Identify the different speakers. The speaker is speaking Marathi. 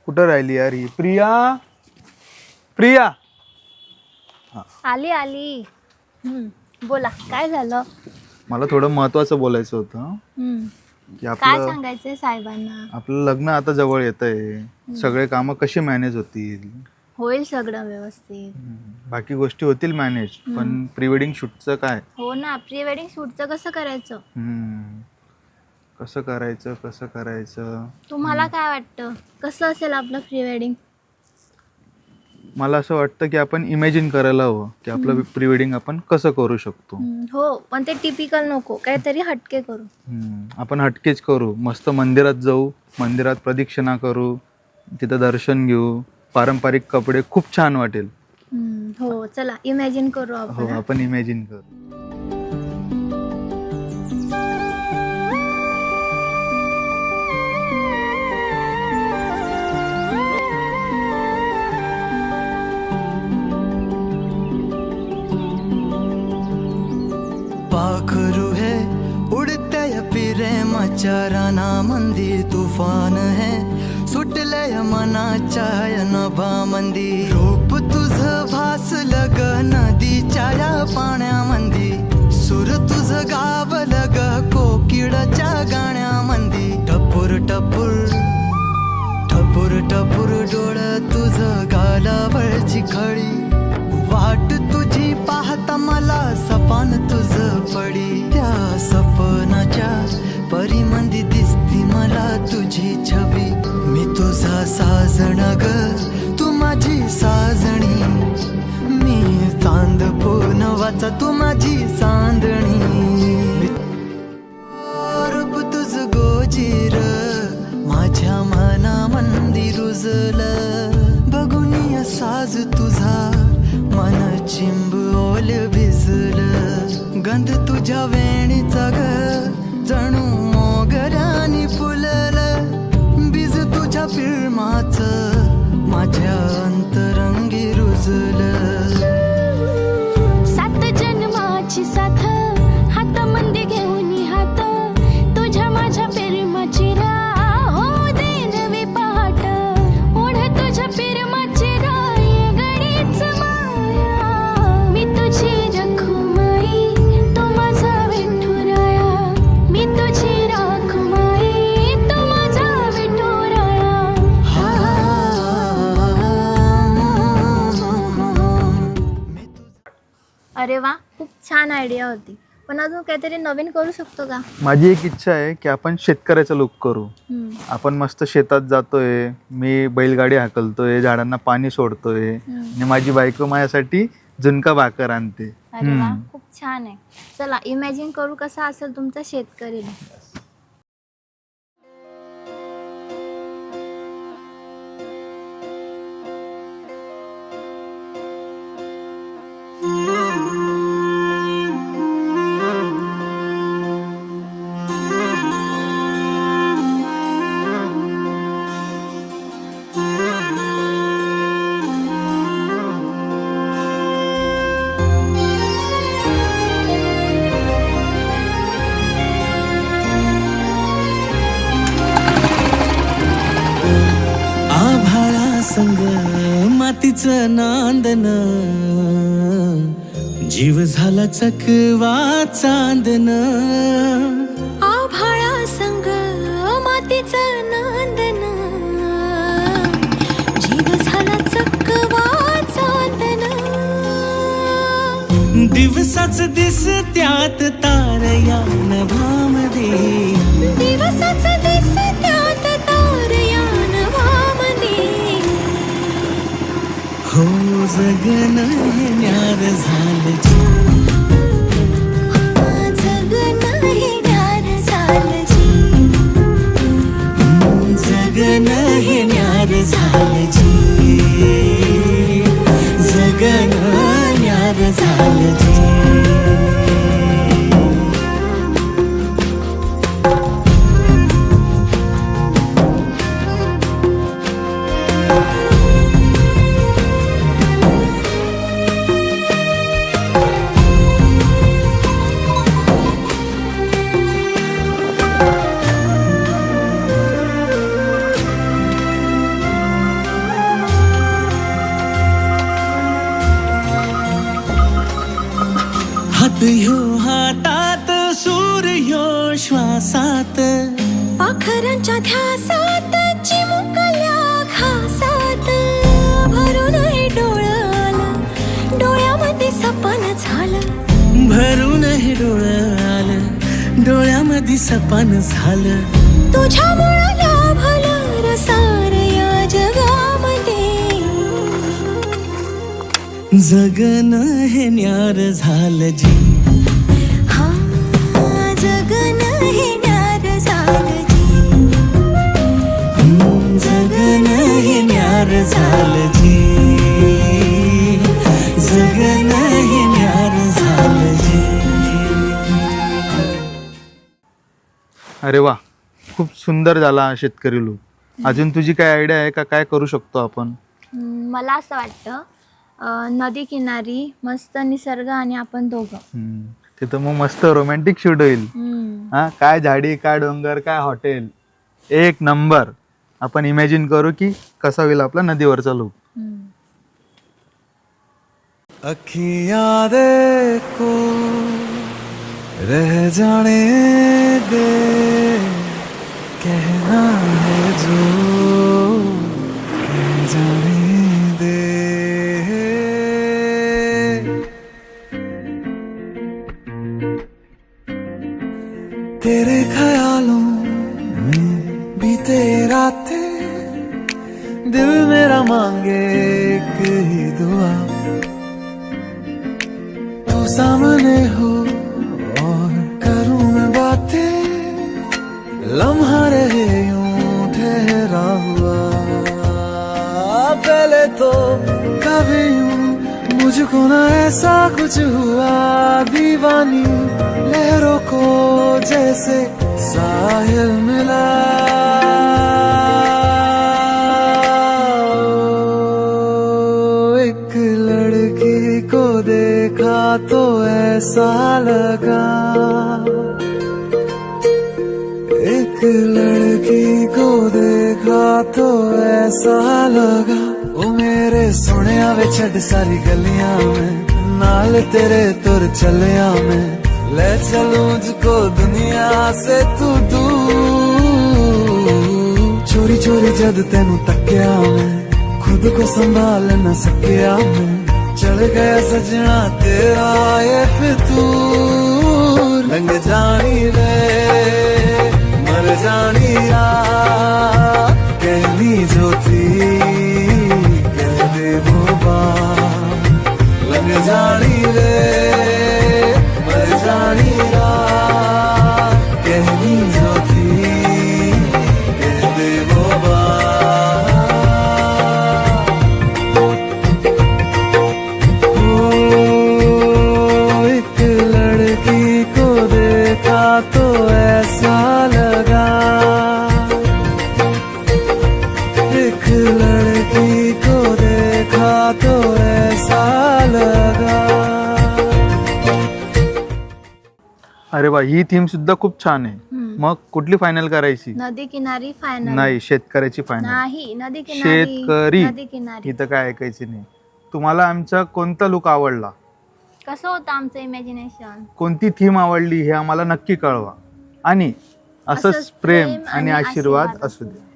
Speaker 1: कुठं राहिली यार ही प्रिया? प्रिया
Speaker 2: आली आली. बोला काय झालं?
Speaker 1: मला थोडं महत्वाचं बोलायचं होतं की
Speaker 2: काय
Speaker 1: आपलं
Speaker 2: सांगायचंय साहेबांना?
Speaker 1: आपलं लग्न आता जवळ येत आहे. सगळे कामं कशी मॅनेज होतील?
Speaker 2: होईल सगळं व्यवस्थित.
Speaker 1: बाकी गोष्टी होतील मॅनेज, पण प्री वेडिंग शूटचं काय?
Speaker 2: हो ना, प्री वेडिंग शूटचं कसं करायचं?
Speaker 1: कसं करायचं?
Speaker 2: तुम्हाला काय वाटतं कसं असेल आपलं प्री वेडिंग?
Speaker 1: मला असं वाटतं की आपण इमॅजिन करायला हवं की आपलं प्री वेडिंग आपण कसं करू शकतो.
Speaker 2: हो, पण ते टिपिकल नको, काहीतरी हटके करू.
Speaker 1: आपण हटकेच करू. मस्त मंदिरात जाऊ, मंदिरात प्रदक्षिणा करू, तिथं दर्शन घेऊ, पारंपरिक कपडे, खूप छान वाटेल.
Speaker 2: हो चला इमॅजिन करू
Speaker 1: हो,
Speaker 2: आपण.
Speaker 1: आपण इमॅजिन करू.
Speaker 3: पाखरू है उड़ते प्रेमाच्या रानामंदी तुफान है सुटलय मनाच्या नभामंदी रूप तुझं भासलं ग नदीच्या या पाण्यामंदी सुर तुझं गावलं ग कोकिळाच्या गाण्यामंदी टपूर टपूर टपूर टपूर डोळं तुझं गालावरची खळी वाट तुझी पाहता मला सपान तुझं पडी त्या सपनाच्या परिमंदी दिसती मला तुझी छबी मी तुझा साजण ग तू माझी साजणी मी चांद पूनवाचा तू माझी चांदणी रूप तुझ गोजीर माझ्या मनामंदी रुजलं बघून साज तुझा मन चिंब ओल भिजलं गंध तुझ्या वेणीचा ग जणू मोगऱ्यानी फुललं बीज तुझ्या पिळमाच माझ्या अंतरंगी रुजलं
Speaker 4: सात जन्माची साथ हात मंदी घेऊन हात तुझ्या माझ्या प्रेमाची राह हो दे नवी पहाट ओढ तुझ्या प्रेमाची राय गडीच माया मी तुझी रखुमाई तो माझा विठुराया मी तुझी रखुमाई तो माझा विठुराया.
Speaker 2: अरे वा, खूप छान आयडिया होती, पण अजून काहीतरी नवीन करू शकतो का?
Speaker 1: माझी एक इच्छा आहे की आपण शेतकऱ्याचा लुक करू. आपण मस्त शेतात जातोय, मी बैलगाडी हाकलतोय, झाडांना पाणी सोडतोय आणि माझी बायको माझ्यासाठी झुणका भाकर आणते.
Speaker 2: अरे वा, खूप छान आहे. चला इमॅजिन करू कसा असेल तुमचा शेतकरी.
Speaker 3: आभाळा संग मातीचं नांदन जीव झाला चकवा चांदन
Speaker 4: आभाळा संग मातीचं नांदन जीव झाला चकवा चांदन
Speaker 3: दिवसाच दिस त्यात तारया नभामध्ये
Speaker 4: दिवसाच दिस त्यात तारया नभामध्ये
Speaker 3: हो जगन हे न्यार झालं जी
Speaker 4: जगन हे न्यार झालं जी
Speaker 3: जगन हे न्यार झालं जी जगन न्यार झालं जी ह्यो हातात सूर्यो श्वासात
Speaker 4: पाखरांच्या ध्यासात चिमुकल्या घासात भरून हे डोळं आलं डोळ्यामध्ये सपन झालं
Speaker 3: भरून हे डोळं आलं डोळ्यामध्ये सपन झालं
Speaker 4: तुझ्यामुळं लाभलं रसार या जगामध्ये
Speaker 3: जगणं हे न्यार झालं जी
Speaker 4: हा जगणं हे न्यार झालं जी
Speaker 3: जगणं हे न्यार झालं जी जगणं हे न्यार झालं जी.
Speaker 1: अरे वा, खूप सुंदर झाला हा शेतकरी लूक. अजून तुझी काय आयडिया आहे का, काय करू शकतो आपण?
Speaker 2: मला असं वाटतं नदी किनारी मस्त निसर्ग आणि आपण दोघं.
Speaker 1: तिथं मग मस्त रोमॅन्टिक शूट होईल. हा, काय झाडी, काय डोंगर, काय हॉटेल, एक नंबर. आपण इमॅजिन करू की कसा होईल आपला नदीवरचा लूक.
Speaker 3: अखियां देखो रह जाने दे कहना है जो कह जाने दे तेरे ख्यालों में बीते रातें दिल मेरा मांगे एक ही दुआ तू सामने हो और करूं मैं बातें लम्हा रहे यूं ठहरा हुआ पहले तो कभी यूं मुझको ना ऐसा कुछ हुआ दीवानी लहरों को जैसे साहिल मिला एक लड़की को देखा तो ऐसा लगा एक लड़की को देखा तो ऐसा लगा ओ मेरे सोनिया वे छड़ सारी गलियां में नाल तेरे तुर चलिया मैं ले चलूं मुझको दुनिया से तू दूर चोरी चोरी जद तेनू तक्या मैं खुद को संभाल न सकिया मैं चढ़ गया सजना तेरा ये फितूर रंग जानी रे मर जानी कहनी जो थी कह दे वो बात लग जानी रे मर जानी कहनी जो थी कह दे वो बात ओ एक लड़की को देखा तो ऐसा लगा एक लड़की को देखा तो ऐसा लगा.
Speaker 1: अरे वा, ही थीम सुद्धा खूप छान आहे. मग कुठली फायनल करायची?
Speaker 2: नदी किनारी फायनल.
Speaker 1: नाही, शेतकऱ्याची फायनल.
Speaker 2: नाही, नदी किनारी.
Speaker 1: शेतकरी.
Speaker 2: नदी किनारी.
Speaker 1: इथं काय ऐकायचं नाही. तुम्हाला आमचा कोणता लुक आवडला,
Speaker 2: कसं होतं आमचं इमॅजिनेशन,
Speaker 1: कोणती थीम आवडली हे आम्हाला नक्की कळवा. आणि असंच प्रेम आणि आशीर्वाद असू दे.